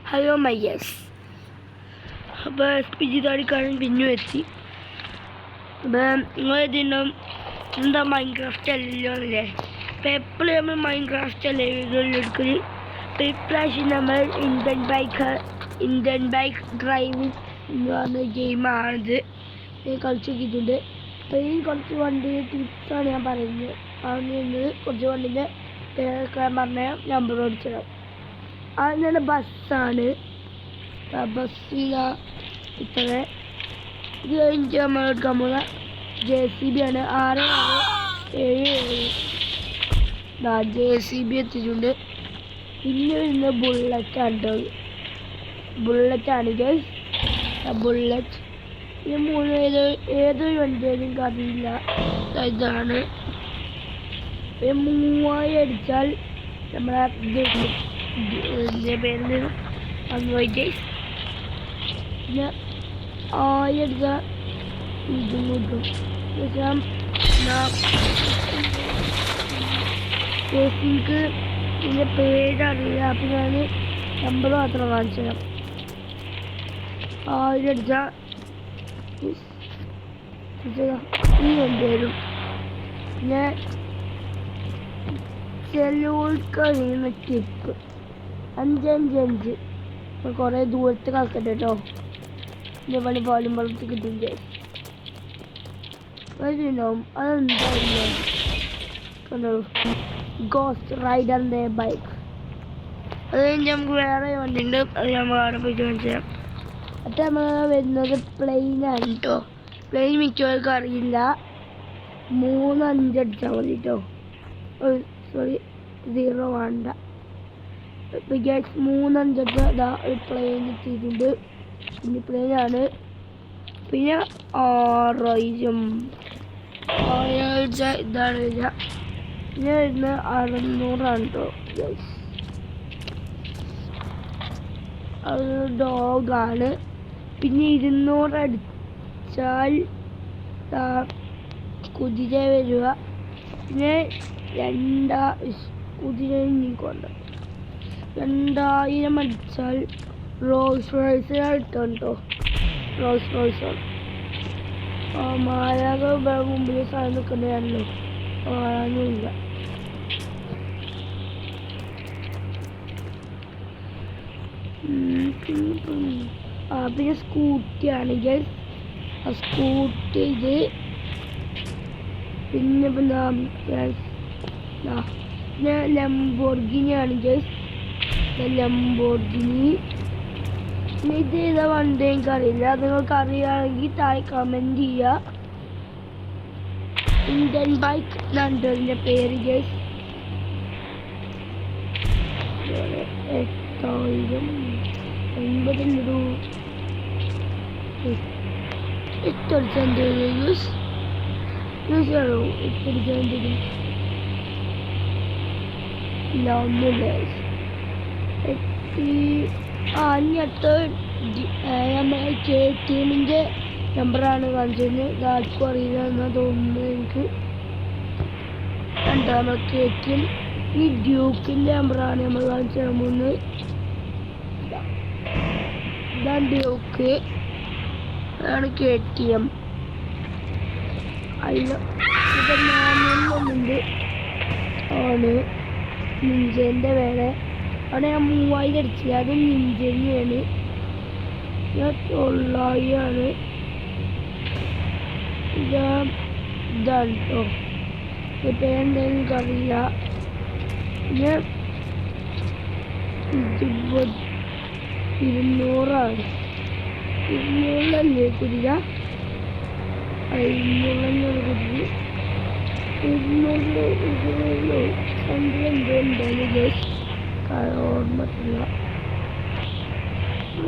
Hello മയ്യസ്. അപ്പോൾ SPG താടിക്കാരൻ pin എത്തി. അപ്പം നിങ്ങളിതിനും എന്താ മൈൻക്രാഫ്റ്റ് അല്ലല്ലോ അല്ലേ? അപ്പം എപ്പോഴും നമ്മൾ മൈൻക്രാഫ്റ്റ് അല്ലേ വീഡിയോയിലെടുക്കല്. അപ്പം ഇപ്രാവശ്യം നമ്മൾ ഇന്ത്യൻ ബൈക്ക് ഡ്രൈവിംഗ് എന്ന് പറഞ്ഞ ഗെയിമാണിത്. കളിച്ച് നോക്കിയിട്ടുണ്ട്. അപ്പോൾ ഈ കുറച്ച് വണ്ടിയുടെ ടിപ്സാണ് ഞാൻ പറയുന്നത്. പറയുന്നത് കുറച്ച് വണ്ടീൻ്റെ പേരൊക്കെ പറഞ്ഞ നമ്പർ ഓടിച്ചിടാം. അതിന് ബസ്സാണ്. ബസ്സില ഇത്ര ഇത് കഴിഞ്ഞിട്ട് നമ്മൾ എടുക്കാൻ പോകുന്ന JCB ആണ്. 667 JCB എത്തിയിട്ടുണ്ട്. പിന്നെ വരുന്ന ബുള്ളറ്റാണ് കേട്ടോ. ബുള്ളറ്റാണ് ഗൈസ്. ബുള്ളറ്റ് ഈ മൂന്ന് ഏതൊരു വണ്ടിയാലും അറിയില്ല. ഇതാണ് 3000 അടിച്ചാൽ നമ്മളെ ഇതിൻ്റെ പേരിൽ വന്നുപോയിട്ട് പിന്നെ 1000 അടിച്ചാൽ ഇതും കിട്ടും. എനിക്ക് ഇതിൻ്റെ പേരറിയില്ല. അപ്പം ഞാൻ നമ്പർ മാത്രം കാണിച്ചു തരാം. 1000 അടിച്ചാൽ ഈ വണ്ടി വരും. പിന്നെ ചെലവുകഴിയുന്ന ടിപ്പ് 555 കുറേ ദൂരത്ത് കളിക്കട്ടെ കേട്ടോ. എൻ്റെ പണി പോലും വളർത്തി കിട്ടില്ല. ഉണ്ടാവും അതെന്താ കണ്ടോ, ഗോസ്റ്റ് റൈഡറിൻ്റെ ബൈക്ക്. അത് കഴിഞ്ഞ് നമുക്ക് വേറെ വണ്ടിയുണ്ട്. അത് നമ്മൾ അവിടെ പോയിട്ട് കാണിച്ചു തരാം. എന്നിട്ട് നമ്മൾ വരുന്നത് പ്ലെയിനാണ് കേട്ടോ. പ്ലെയിൻ മിക്കവർക്ക് അറിയില്ല. 3-5 അടിച്ചാൽ മതി കേട്ടോ. സോറി 0 വേണ്ട. ഇപ്പം ഗ്യാസ് 3-5 അടിച്ചാൽ ഒരു പ്ലെയിൻ എത്തിയിട്ടുണ്ട്. പിന്നെ പ്ലെയിനാണ്. പിന്നെ 6000 ഇതാണ് വരിക. പിന്നെ വരുന്നത് 600 കേട്ടോ ഗ്യാസ്. അത് ഡോഗാണ്. പിന്നെ 200 അടിച്ചാൽ കുതിര വരിക. പിന്നെ കുതിര കൊണ്ട് 2000 അടിച്ചാൽ റോൾസ് റോയ്സിനാണ് കിട്ടും കേട്ടോ. റോൾസ് റോയ്സാണ്. മാലാക മുമ്പിൽ സാധനം നിൽക്കുന്നതാണല്ലോ. കാണാനുമില്ല. പിന്നെ സ്കൂട്ടി ആണെങ്കിൽ സ്കൂട്ടി ഇത്. പിന്നെ ലംബോർഗിനി ആണെങ്കിൽ ലംബോർഗിനി. പിന്നെ ഇത് ഏതാ വണ്ടി എനിക്കറിയില്ല. നിങ്ങൾക്ക് അറിയുകയാണെങ്കിൽ താഴെ കമൻറ്റ് ചെയ്യുക. ഇന്ത്യൻ ബൈക്ക് നണ്ടതിൻ്റെ പേര് ഗൈസ്. 8000 8 യൂസ് ചെയ്യണോ? 8 ഇല്ല ഒന്നുമില്ല. അടുത്ത നമ്മളെ KTMൻ്റെ നമ്പറാണ് കാണിച്ചിരുന്നത്. ആർക്കും അറിയില്ല എന്നാ തോന്നുന്നത് എനിക്ക്. നമ്മൾ KTM ഈ ഡ്യൂക്കിൻ്റെ നമ്പറാണ് നമ്മൾ കാണിച്ചു തരാൻ പോകുന്നത്. ഇതാണ് ഡ്യൂക്ക്. അതാണ് KTM. അതിൽ ഇത് 400 ആണ് നിഞ്ചേൻ്റെ വേറെ. അവിടെ ഞാൻ 3000 അടിച്ചില്ല. അതും നിഞ്ചേനെയാണ്. ഞാൻ 900 ഇതാണ് കേട്ടോ. ഇപ്പം എന്തെങ്കിലും അറിയില്ല. പിന്നെ 200 200 കുതിര. 500 കുതിര. 200 എന്തായാലും ജസ്റ്റ് ഓർമ്മത്തില്ല.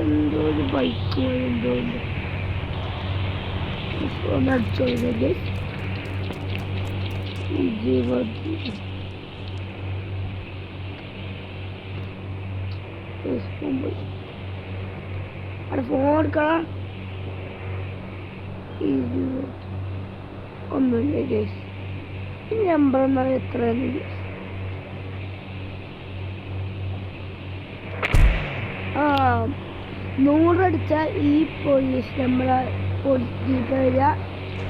എന്തോ ഒരു ബൈക്ക് എന്തോ ഉണ്ട്. ഒന്ന് അടിച്ചോളൂ ഗൈസ്. 20 അവിടെ ഫോൺ എടുക്കണം. 20 ഒന്നുമില്ല ഗൈസ്. ഈ നമ്പർ എന്നാൽ എത്രയാണ് ഗൈസ്? 100 അടിച്ചാൽ ഈ പോലീസ് നമ്മളെ ജീപ്പ് വരിക.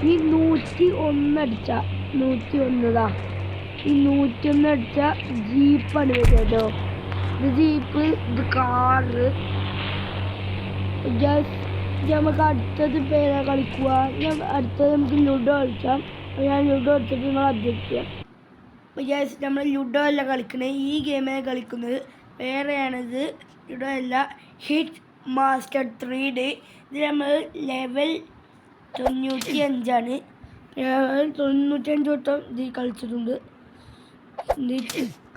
ഈ 101 അടിച്ചാൽ 101 ഈ 101 അടിച്ചാൽ ജീപ്പാണ് വരിക കേട്ടോ. ഇത് ജീപ്പ്, ഇത് കാറ്. നമുക്ക് അടുത്തത് പേരാ കളിക്കുക. അടുത്തത് നമുക്ക് ലുഡോ കളിക്കാം. ഞാൻ ലുഡോ കളിച്ചിട്ട് നിങ്ങൾ അഭ്യർത്ഥിക്കാം. നമ്മൾ ലുഡോ അല്ല കളിക്കുന്നത്, ഈ ഗെയിമാണ് കളിക്കുന്നത്. വേറെയാണിത്. ലുഡോ അല്ല, ഹിറ്റ് മാസ്റ്റർ 3D. ഇത് നമ്മൾ ലെവൽ 95 95 വട്ടം ഇത് കളിച്ചിട്ടുണ്ട്.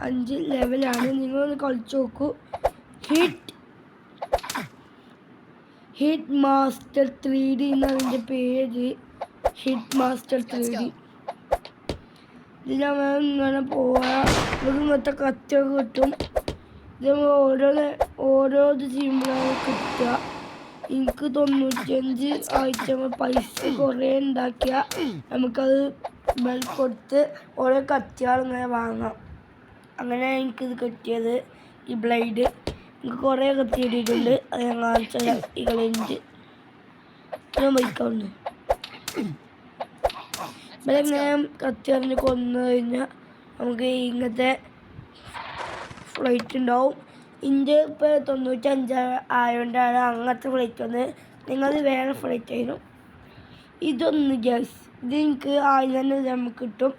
5 ലെവലാണ്. നിങ്ങളൊന്ന് കളിച്ചു നോക്കൂ. ഹിറ്റ് മാസ്റ്റർ 3D എന്നാണ് എൻ്റെ പേര്. Hit master 3D. ഇതിൽ നമ്മൾ ഇങ്ങനെ പോവാം. നമുക്ക് ഇങ്ങനത്തെ കത്തിയൊക്കെ കിട്ടും. ഇത് ഓരോ ഇത് ചെയ്യുമ്പോഴാണ് കിട്ടുക. എനിക്ക് 95 ആയിട്ട് പൈസ കുറേ ഉണ്ടാക്കിയ നമുക്കത് കൊടുത്ത് ഓരോ കത്തികൾ ഇങ്ങനെ വാങ്ങാം. അങ്ങനെ എനിക്കിത് കിട്ടിയത്. ഈ ബ്ലേഡ് എനിക്ക് കുറേ കത്തി കിട്ടിയിട്ടുണ്ട്. അത് ഞാൻ കാണിച്ചാൽ ഈ കളിയുണ്ട്. ഞാൻ ബൈക്കാവുന്നു. ഇങ്ങനെ കത്തി അറിഞ്ഞ് കൊന്നു കഴിഞ്ഞാൽ നമുക്ക് ഇങ്ങനത്തെ ഫ്ലൈറ്റ് ഉണ്ടാവും. ഇന്ത്യ ഇപ്പോൾ 95 ആയതുകൊണ്ടാണ് അങ്ങനത്തെ ഫ്ലൈറ്റ് വന്ന്. നിങ്ങൾ വേറെ ഫ്ലൈറ്റ് ആയിരുന്നു. ഇതൊന്ന് ഗ്യാസ്, ഇത് എനിക്ക് ആദ്യം തന്നെ നമുക്ക് കിട്ടും.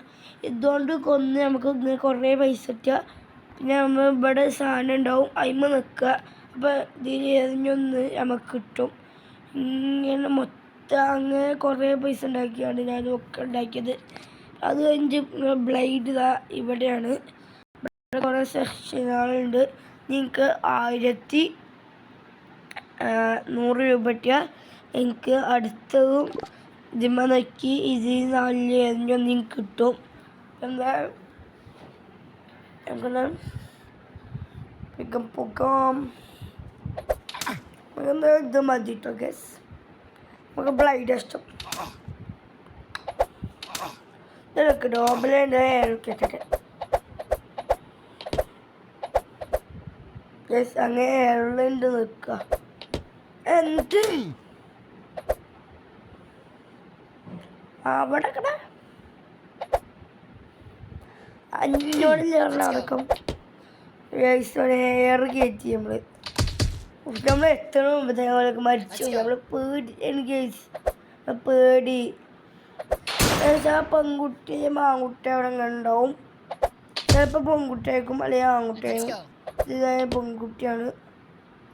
ഇതുകൊണ്ട് കൊന്ന് നമുക്ക് ഇങ്ങനെ കുറേ പൈസ കിട്ടുക. പിന്നെ നമ്മൾ ഇവിടെ സാധനം ഉണ്ടാവും, അതിന്മേൽ നിൽക്കുക. അപ്പോൾ ഇതിൽ ഏതെങ്കിലും നമുക്ക് കിട്ടും. ഇങ്ങനെ മൊത്തം അങ്ങനെ കുറേ പൈസ ഉണ്ടാക്കിയാണ് ഞാനൊക്കെ ഉണ്ടാക്കിയത്. അത് കഴിഞ്ഞ് ബ്ലേഡ് ഇതാ ഇവിടെയാണ്. ഇവിടെ കുറേ സെക്ഷനുകളുണ്ട്. നിങ്ങൾക്ക് 1100 രൂപ കിട്ടിയാൽ എനിക്ക് അടുത്തതും ഇതിന്മേൽ നോക്കി ഇതിൽ 4 ഏതെങ്കിലും നിങ്ങൾക്ക് കിട്ടും. എന്താ നമുക്കെന്താ പോകാം. നമുക്കെന്താ ഇത് മതി കേട്ടോ ഗസ്. നമുക്ക് ബ്ലൈഡ് ഇഷ്ടം. ഇതൊക്കെ ഡോബിലെ കേട്ടിട്ട് ഗസ് അങ്ങനെ എയർലൈൻഡ് നിൽക്കുക. എന്നിട്ട് അവിടെ കട 500 നടക്കും. എയർ കയറ്റി നമ്മൾ എത്തണ മുമ്പ് നമ്മളൊക്കെ മരിച്ചു. നമ്മൾ പേടി പെൺകുട്ടി ആൺകുട്ടി അവിടെ ഉണ്ടാവും. ചിലപ്പോൾ പെൺകുട്ടിയായിരിക്കും അല്ലെങ്കിൽ ആൺകുട്ടിയായിരിക്കും. ഇതായ പെൺകുട്ടിയാണ്.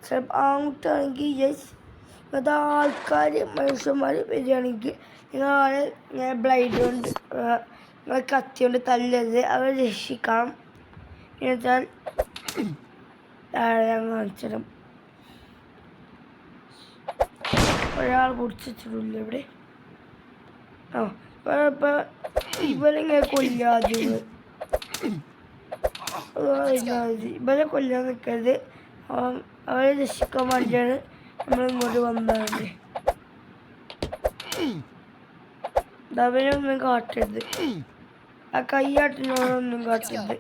ചിലപ്പോൾ ആൺകുട്ടിയാണെങ്കിൽ ഇങ്ങനത്തെ ആൾക്കാർ മനുഷ്യന്മാർ വരികയാണെങ്കിൽ നിങ്ങൾ ബ്ലൈഡ് കൊണ്ട് നിങ്ങൾ കത്തി കൊണ്ട് തല്ലരുത്, അവരെ രക്ഷിക്കണം. എന്നുവെച്ചാൽ കാണിച്ചിടും. ഒരാൾ പിടിച്ചിട്ടില്ല ഇവിടെ. ഇപ്പം ഇവരിങ്ങനെ കൊല്ലാതെ ഇവരെ കൊല്ലാൻ നിൽക്കരുത്. അവരെ രക്ഷിക്കാൻ വേണ്ടിയാണ് നമ്മളിങ്ങോട്ട് വന്നത്. അവരൊന്നും കാട്ടരുത്, ആ കയ്യാട്ടിനോടൊന്നും കാട്ടരുത്.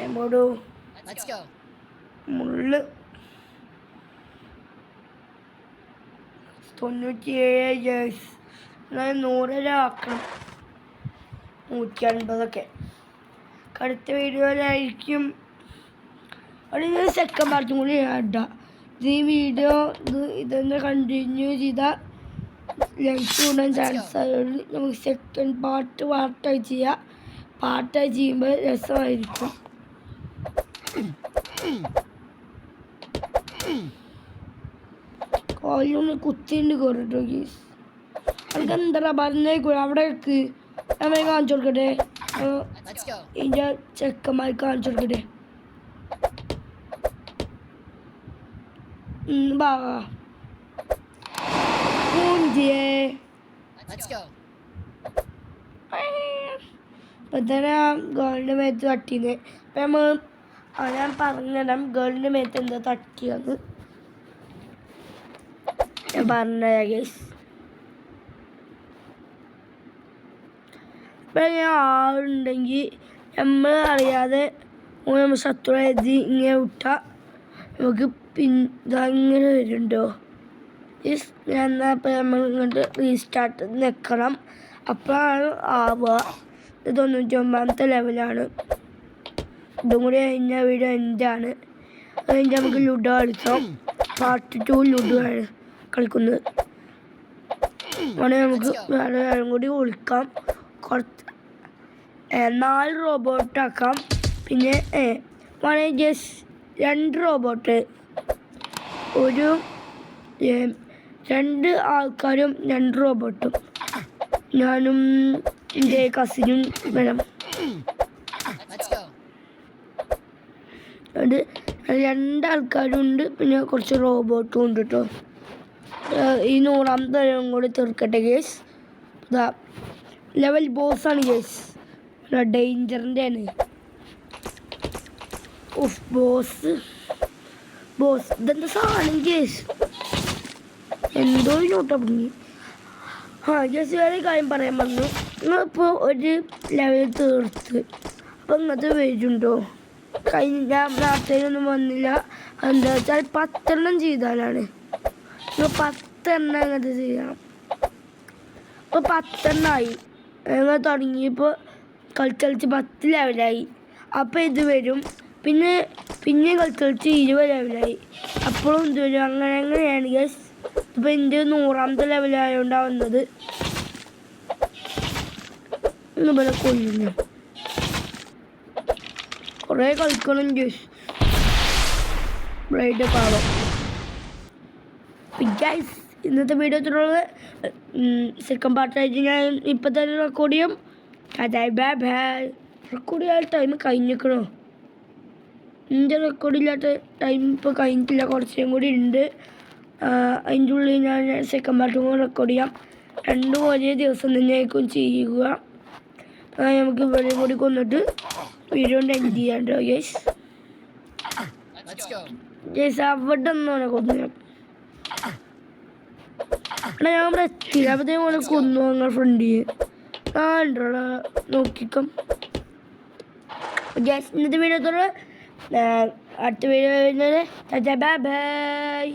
എങ്ങോട്ടോ മുള്ള് 97 100 ആക്കണം. 150 അടുത്ത വീഡിയോയിലായിരിക്കും. ഒരു സെക്കൻഡ് പാർട്ടും കൂടി ഇടാം. ഈ വീഡിയോ ഇതൊന്ന് കണ്ടിന്യൂ ചെയ്താൽ ലെങ്ത് കൂടാൻ ചാൻസ് ആയതുകൊണ്ട് നമുക്ക് സെക്കൻഡ് പാർട്ടായി ചെയ്യാം. പാർട്ടായി ചെയ്യുമ്പോൾ രസമായിരിക്കും. കോലൊന്ന് കുത്തിണ്ട് കുറട്ടോ ഗീസ്. നമുക്ക് എന്താ പറഞ്ഞേക്കൂടെ അവിടെ നമ്മൾ കാണിച്ചു കൊടുക്കട്ടെ. ഇതിൻ്റെ ചെക്കന്മാർ കാണിച്ചു കൊടുക്കട്ടെ. ഇപ്പം തന്നെ ഗേളിൻ്റെ മേത്ത് തട്ടീന്ന്. അപ്പം ഞാൻ പറഞ്ഞിടാം ഗേളിൻ്റെ മേത്ത് എന്താ തട്ടിയത് ഞാൻ പറഞ്ഞ ഗൈസ്. ഇപ്പം ഞാൻ ആളുണ്ടെങ്കിൽ നമ്മൾ അറിയാതെ നമ്മൾ ശത്രു എഴുതി ഇങ്ങനെ വിട്ടാൽ നമുക്ക് ഇങ്ങനെ വരുന്നുണ്ടോ? എന്നാൽ ഇപ്പം നമ്മൾ ഇങ്ങോട്ട് റീസ്റ്റാർട്ട് നിൽക്കണം. അപ്പോഴാണ് ആവുക. ഇത് 99ാമത്തെ ലെവലാണ്. ഇതും കൂടി കഴിഞ്ഞ വീഡിയോ എൻ്റാണ്. അത് കഴിഞ്ഞ് നമുക്ക് ലുഡോ കളിക്കാം. പാർട്ട് 2 ലുഡോ ആണ് കളിക്കുന്നത്. വേണമെങ്കിൽ നമുക്ക് വേറെ ആരും കൂടി വിളിക്കാം. കുറച്ച് 4 റോബോട്ടാക്കാം. പിന്നെ വേണമെങ്കിൽ ജസ്റ്റ് 2 റോബോട്ട്, 2 ആൾക്കാരും 2 റോബോട്ടും, ഞാനും എൻ്റെ കസിനും വരാം. അത് 2 ആൾക്കാരും ഉണ്ട്, പിന്നെ കുറച്ച് റോബോട്ടും ഉണ്ട് കേട്ടോ. ഈ 100ാമത്തെ ലെവലും കൂടി തീർക്കട്ടെ ഗേസ്. ഇതാ ലെവൽ ബോസാണ് ഗേസ്. ഡേഞ്ചറിൻ്റെ ആണ്. ബോസ് ഇതെന്താ സാധനം ഗേസ്? എന്തോ നോട്ടാ പൊങ്ങി. ഗേസ് വേറെ കാര്യം പറയാൻ പറഞ്ഞു. നിങ്ങളിപ്പോൾ ഒരു ലെവൽ തീർത്ത് അപ്പം ഇങ്ങനത്തെ വരുന്നുണ്ടോ? ഞാൻ നേരത്തേനൊന്നും വന്നില്ല. എന്താ വെച്ചാൽ 10 ചെയ്താലാണ്. 10 അങ്ങനത്തെ ചെയ്യണം. ഇപ്പോൾ 10 ഞങ്ങൾ തുടങ്ങിയപ്പോൾ കളിച്ച് 10 ലെവലായി. അപ്പോൾ ഇത് വരും. പിന്നെ കളിച്ച് 20 ലെവലായി. അപ്പോഴും ഇത് വരും. അങ്ങനെയാണ് ഗൈസ്. ഇപ്പോൾ എൻ്റെ 100ാമത്തെ ലെവലായതുകൊണ്ടാണ് വന്നത്. ഇവിടെ കൊല്ലുന്നു. കുറേ കളിക്കണം ഗൈസ്. ബ്ലൈഡ് പാവം. ഗൈസ് ഇന്നത്തെ വീഡിയോ എത്രയുള്ളത്? സെക്കൻഡ് പാർട്ടായിട്ട് ഞാൻ ഇപ്പം തന്നെ റെക്കോർഡ് ചെയ്യും. Bye bye. റെക്കോർഡ് ചെയ്യാൻ ടൈം കഴിഞ്ഞിരിക്കണോ? എൻ്റെ റെക്കോർഡില്ലാത്ത ടൈം ഇപ്പോൾ കഴിഞ്ഞിട്ടില്ല. കുറച്ചും കൂടി ഉണ്ട്. അതിൻ്റെ ഉള്ളിൽ ഞാൻ സെക്കൻഡ് പാർട്ടും കൂടെ റെക്കോർഡ് ചെയ്യാം. 2 ഒരേ ദിവസം തന്നെയായിരിക്കും ചെയ്യുക. നമുക്ക് ഇവരെയും കൂടി കൊന്നിട്ട് വീഡിയോ എൻഡ് ചെയ്യാണ്ടോ ഗൈസ്. ഗൈസ് അവിടെ ഒന്നാണ് കൊന്നു. ഞാൻ ഇവിടെ എത്തിയില്ല. അപ്പോഴത്തേക്കും പോലെ കൊന്നു ഞങ്ങൾ ഫ്രണ്ടിൽ. ഉണ്ടോ നോക്കിക്കാം ഗൈസ്. ഇന്നത്തെ വീഡിയോ അടുത്ത വീഡിയോ വരുന്നത് ബൈ ബൈ.